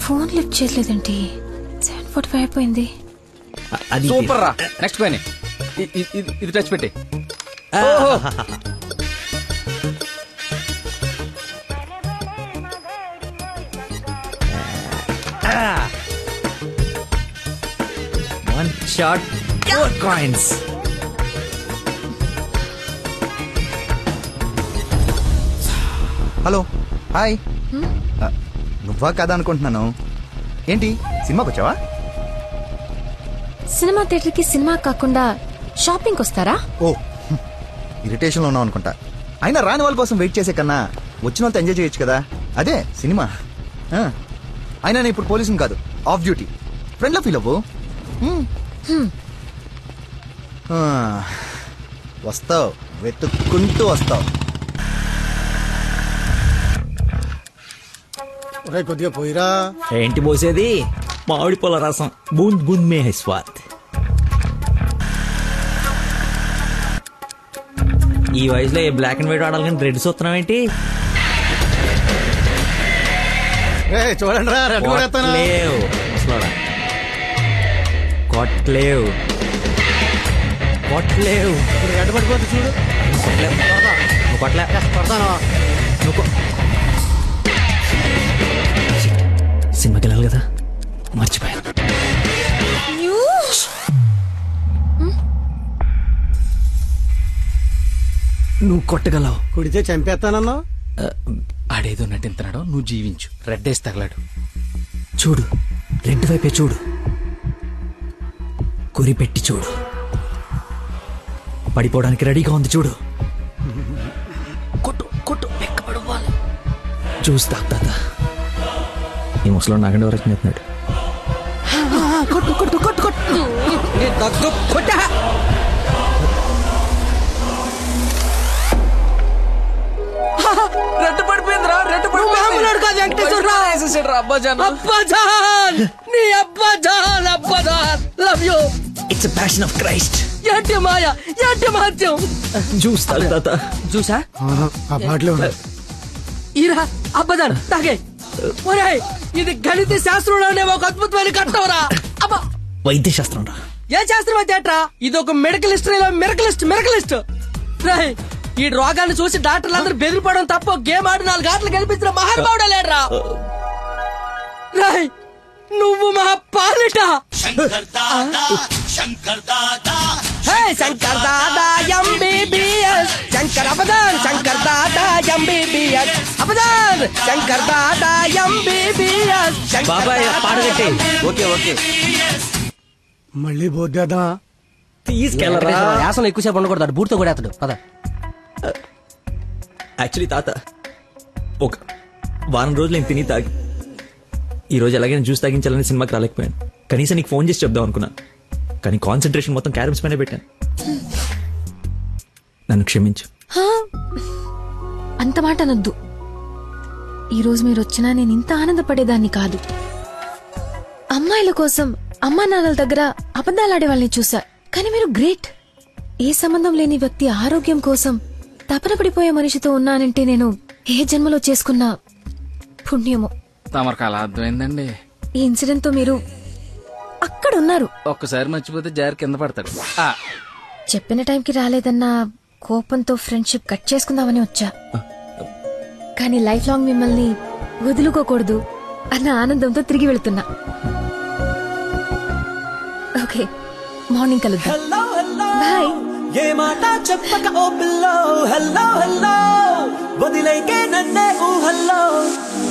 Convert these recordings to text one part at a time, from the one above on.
Phone lift చేయలేదండి. 7:45 అయిపోయింది. Super రా. నెక్స్ట్ పైన ఇది టచ్ పెట్టి. One shot, 4 coins. Hello, hi. నువ్వా కదా అనుకుంటున్నాను. ఏంటి సినిమాకి వచ్చావా? సినిమా థియేటర్ కి సినిమా కాకుండా షాపింగ్ వస్తారా? ఓ, ఇరిటేషన్ లో ఉన్నావు అనుకుంటా. అయినా రాని వాళ్ళ కోసం వెయిట్ చేసే కన్నా వచ్చిన వాళ్ళతో ఎంజాయ్ చేయొచ్చు కదా. అదే సినిమా. అయినా నేను ఇప్పుడు పోలీసుని కాదు, ఆఫ్ డ్యూటీ. ఫ్రెండ్ లో ఫీల్ అవ్వు. వస్తావు, వెతుక్కుంటూ వస్తావు. కొద్దిగా పోయిరా. ఏంటి పోసేది? మామిడి పొల రసం. బూంద్ బూంద్ మే హై స్వాద్. ఈ వయసులో ఏ బ్లాక్ అండ్ వైట్ ఆడాలి కానీ రెడ్ చూస్తున్నాం ఏంటి? చూడండి రా, రెడ్ కొట్టలేవు. కొట్టలేవు. రెడ్ పడిపోతే చూడు. నువ్వు కొట్టలే. సినిమాకి వెళ్ళాలి కదా, మర్చిపోయాను. నువ్వు కొట్టగలవు. కుడితే చంపేస్తానన్నా. ఆడేదో నటింతున్నాడు, నువ్వు జీవించు. రెడ్ వేసి తగలాడు. చూడు, రెడ్ వైపే చూడు. గురి పెట్టి చూడు. పడిపోవడానికి రెడీగా ఉంది చూడు. కొట్టు కొట్టు, ఎక్కబడవాలి. చూస్తా తాత. ఈ ముసలో నాగండి వరకు చెప్తున్నాడు. కొట్టు కొట్టు కొట్టు కొట్టు కొట్ట. రెడ్ పడిపోయిందిరా. రెడ్ మామూలు కాదు వెంకటేశ్వరరావు. అబ్బాజాన్, నీ అబ్బాజాన్, అబ్బాజాన్, love you. It's a passion of Christ. ఏంటి మాయ, ఏంటి మహత్యం. చూస్తా తాత. చూసా ఆ పాటలో ఈరా అబ్బదాన్ తాగే. ఒరేయ్, ఇది గణిత శాస్త్రంలోనే ఒక అద్భుతమైన కట్టవరా. అబ్బా, వైద్య శాస్త్రం రా. ఏ శాస్త్రం అయితే ఏట్రా, ఇది ఒక మెడికల్ హిస్టరీలో మెరకలిస్ట్. రేయ్, ఈ రోగాన్ని చూసి డాక్టర్లు అందరూ బెదిరిపోవడం తప్ప గేమ్ ఆడి 4 ఆటలు గెలిపించిన మహానుభావుడే లేడ్రా. రేయ్, నువ్వు మా పాలిట. Shankar Dada MBBS, Shankar అబదాన్, Shankar Dada MBBS, అబదాన్, Shankar Dada MBBS. బాబాయ్ పాడగట్టి. Okay okay. మళ్ళీ బోద్దా తీసుకెళ్ళరా. యాసన ఎక్కువసేపు ఉండకూడదు, బూర్తో కూడా అతడు పద. యాక్చువల్లీ తాత, ఒక వారం రోజులు నేను తిని తాగి ఈ రోజు ఎలాగైనా జ్యూస్ తాగించాలని సినిమాకి రాలేకపోయాను. కనీసం నీకు ఫోన్ చేసి చెప్దాం అనుకున్నాను, కానీ కాన్సన్ట్రేషన్ మొత్తం క్యారమ్స్ పైన పెట్టాను. నన్ను క్షమించు. అంత మాట అనొద్దు. ఈరోజు మీరు వచ్చినా నేను ఇంత ఆనందపడేదాన్ని కాదు. అమ్మాయిల కోసం అమ్మా నాన్నల దగ్గర అబద్ధాలాడే వాళ్ళని చూసా, కానీ మీరు గ్రేట్. ఏ సంబంధం లేని వ్యక్తి ఆరోగ్యం కోసం తపన పడిపోయే మనిషితో ఉన్నానంటే నేను ఏ జన్మలో చేసుకున్న పుణ్యమో. తమరికి అలా అర్థమైందండి. ఈ ఇన్సిడెంట్ తో మీరు అక్కడ ఉన్నారు. ఒక్కసారి మర్చిపోతే జారి కింద పడతాడు. చెప్పిన టైంకి రాలేదన్న కోపంతో ఫ్రెండ్షిప్ కట్ చేసుకుందామని వచ్చా, కానీ లైఫ్ లాంగ్ మిమ్మల్ని వదులుకోకూడదు అన్న ఆనందంతో తిరిగి వెళుతున్నా. ఓకే, మార్నింగ్ కలుద్దాం. బాయ్. ఏ మాట చెప్పక ఓ పిల్లో, హల్లో హల్లో వదిలేకే నన్నే ఊహల్లో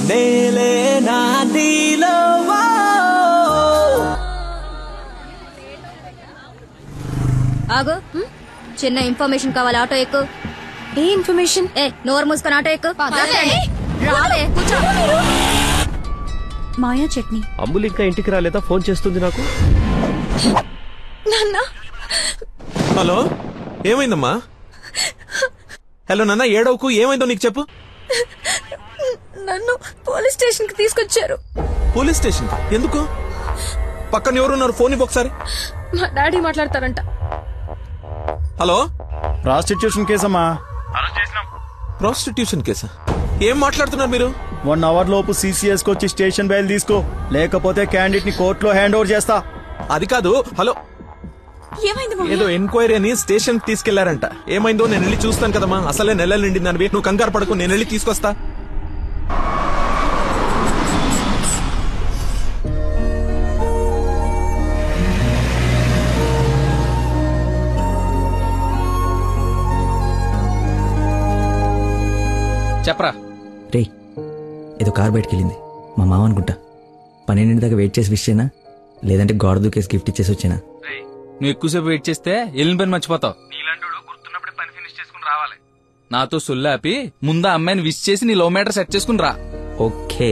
నేలే నా నీలో. ఆగు, చిన్న ఇన్ఫర్మేషన్ కావాలి. ఆటో ఎక్కు. ఏ ఇన్ఫర్మేషన్? నోరు మూసుకొని ఆటో ఎక్కు. మాయా చట్నీ. అమ్ములు ఇంకా ఇంటికి రాలేదా? ఫోన్ చేస్తుంది నాకు. నాన్న. హలో, ఏమైందమ్మా? హలో నాన్న, ఏడవకు. ఏమైందో నీకు చెప్పు. నన్ను పోలీస్ స్టేషన్ కి తీసుకొచ్చారు. Police station? ఎందుకు? పక్కన ఎవరున్నారు? ఫోన్ ఇవ్వు ఒకసారి. మా డాడీ మాట్లాడతారంట. హలో, ప్రాస్టిట్యూషన్ కేసమ్మా. ప్రాస్టిట్యూషన్ కేసా? ఏం మాట్లాడుతున్నారు మీరు? 1 అవర్ లోపు CCS కి వచ్చి స్టేషన్ బయలు తీసుకో, లేకపోతే క్యాండిడేట్ ని కోర్టులో హ్యాండ్ ఓవర్ చేస్తా. అది కాదు. హలో, ఏదో ఎంక్వైరీ అని స్టేషన్ తీసుకెళ్లారంట. ఏమైందో నేను వెళ్ళి చూస్తాను కదమ్మా. అసలే నెలలు నిండిందని నువ్వు కంగారు పడకు, నేను వెళ్ళి తీసుకొస్తా. చెప్పరా. రే, ఏదో కార్ బయటకు వెళ్ళింది. మా మామ అనుకుంటా. 12 దాకా వెయిట్ చేసి విష్ చేయనా, లేదంటే గోడ దూకేసి గిఫ్ట్ ఇచ్చేసి వచ్చేనా? నువ్వు ఎక్కువసేపు వెయిట్ చేస్తే వెళ్ళిన పని మర్చిపోతావు. నీలాంటి గుర్తున్నప్పుడే పని ఫినిష్ చేసుకుని రావాలి. నాతో సొల్లాపి ముందు అమ్మాయిని విష్ చేసి నీ లవ్ మ్యాటర్ సెట్ చేసుకుని రా. ఓకే.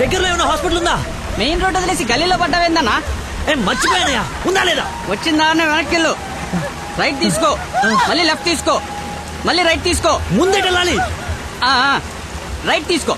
దగ్గరలో ఏమైనా హాస్పిటల్ ఉందా? మెయిన్ రోడ్ వదిలేసి గల్లీలో పడ్డావేందన్నా? మర్చిపోయానయా, ఉందా లేదా? వచ్చిందా వెనక్కి రైట్ తీసుకో, మళ్ళీ లెఫ్ట్ తీసుకో, మళ్ళీ రైట్ తీసుకో. ముందే వెళ్ళాలి. రైట్ తీసుకో.